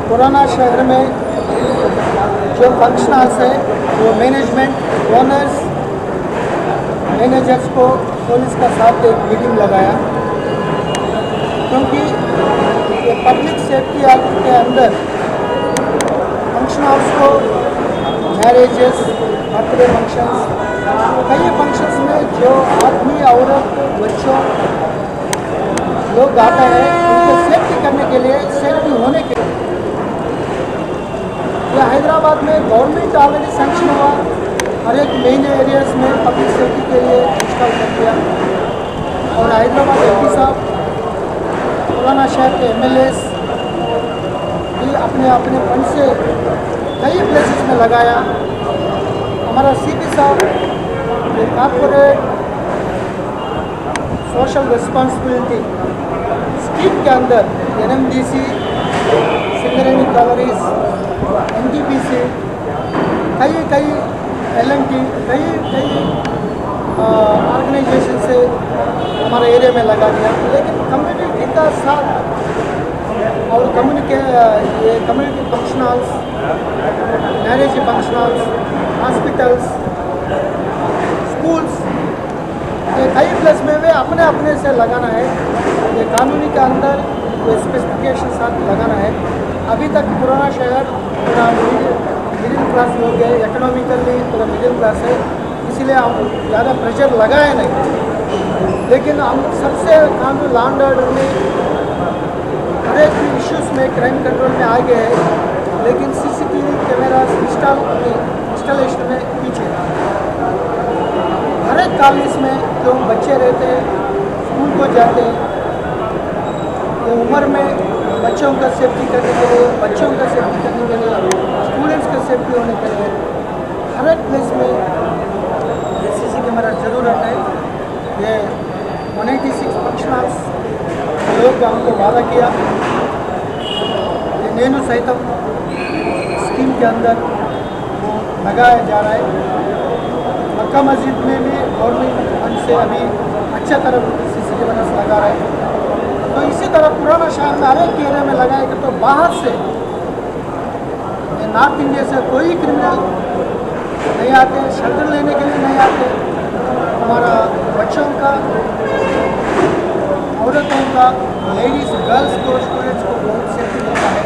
पुराना शहर में जो फंक्शन हॉल्स है वो मैनेजमेंट ओनर्स मैनेजर्स को पुलिस का साथ एक मीटिंग लगाया, क्योंकि ये पब्लिक सेफ्टी एक्ट के अंदर फंक्शन हॉल्स को मैरिजेस, बर्थडे फंक्शंस, कई फंक्शंस में जो आदमी औरत बच्चों लोग आता है उनको सेफ्टी करने के लिए, सेफ्टी होने के लिए यह हैदराबाद में गवर्नमेंट ऑलरेडी सैंक्शन हुआ, हर एक मेन एरियाज में पब्लिक सेफ्टी के लिए इंस्टॉल कर दिया। और हैदराबाद एमपी साहब, पुराना शहर के एमएलएस भी अपने अपने फंड से कई प्लेसेस में लगाया। हमारा सीपी साहब कॉर्पोरेट सोशल रिस्पॉन्सिबिलिटी स्कीम के अंदर एनएमडीसी, सिंगरेनी कॉलोनीज, एनटीपीसी, कई एलएनटी, कई ऑर्गेनाइजेशन से हमारे एरिया में लगा दिया। लेकिन कम्युनिटी का साथ और community function halls, marriage function halls, hospitals, schools, ये कई प्लेस में वे अपने अपने से लगाना है। ये कानूनी के अंदर कोई स्पेसिफिकेशन साथ लगाना है। अभी तक पुराना शहर पूरा मिडिल क्लास लोग है, इकोनॉमिकली पूरा मिडिल क्लास है, इसलिए हम ज़्यादा प्रेशर लगाए नहीं। लेकिन हम सबसे कानून लॉ एंड ऑर्डर में हर एक इश्यूज़ में क्राइम कंट्रोल में आगे है, लेकिन सीसीटीवी कैमरा इंस्टॉलेशन में पीछे। हर एक कॉलेज में जो बच्चे रहते हैं, स्कूल को जाते हैं, तो उम्र में बच्चों का सेफ्टी करने के लिए, बच्चों का सेफ्टी करने के लिए, स्टूडेंट्स का सेफ्टी होने के लिए हर एक प्लेस में ये सीसी कैमरा ज़रूरत है। ये 186 फंक्शन हॉल्स लोग हमको वादा किया, ये नेनु सहितम स्कीम के अंदर वो लगाया जा रहा है। मक्का मस्जिद में भी गवर्नमेंट फंड से अभी अच्छा तरह सीसी कैमरा लगा रहा है। तो इसी तरह पुराना शहर में हर एक एरिया में लगाएगा, तो बाहर से नॉर्थ इंडिया से कोई क्रिमिनल नहीं आते, शेल्टर लेने के लिए नहीं आते। हमारा बच्चों का, औरतों का, लेडीज़, गर्ल्स को, स्टूडेंट्स को बहुत सेफ्टी मिलता है।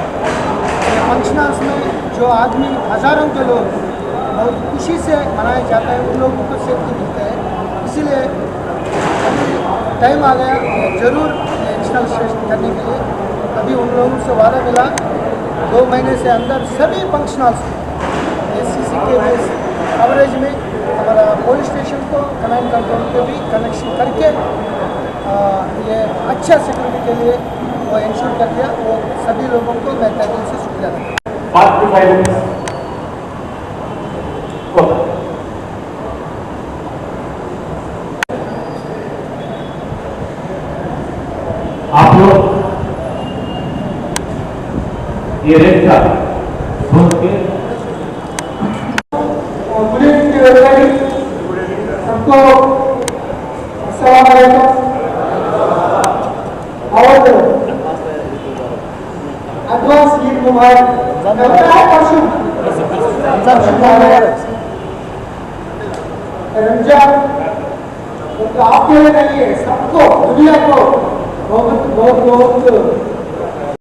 ये फंक्शन हॉल्स में जो आदमी, हज़ारों के लोग बहुत खुशी से मनाया जाता है, उन लोगों को सेफ्टी मिलता है। इसीलिए अभी टाइम आ गया ज़रूर इंस्टॉलेशन करने के लिए। अभी उन लोगों से वादा मिला 2 महीने से अंदर सभी फंक्शन हॉल्स सीसी के कवरेज में हमारा पुलिस स्टेशन को, कमांड कंट्रोल को भी कनेक्शन करके ये अच्छा सिक्योरिटी के लिए वो इंश्योर कर दिया। वो सभी लोगों को मैं तहे दिल से शुक्रिया अदा। आप लोग ये रेट का सोच के सबको अस्सलाम वालेकुम और एडवांस ईद मुबारक। रमजान तो आपके लिए नहीं है, सबको, दुनिया को बहुत बहुत बहुत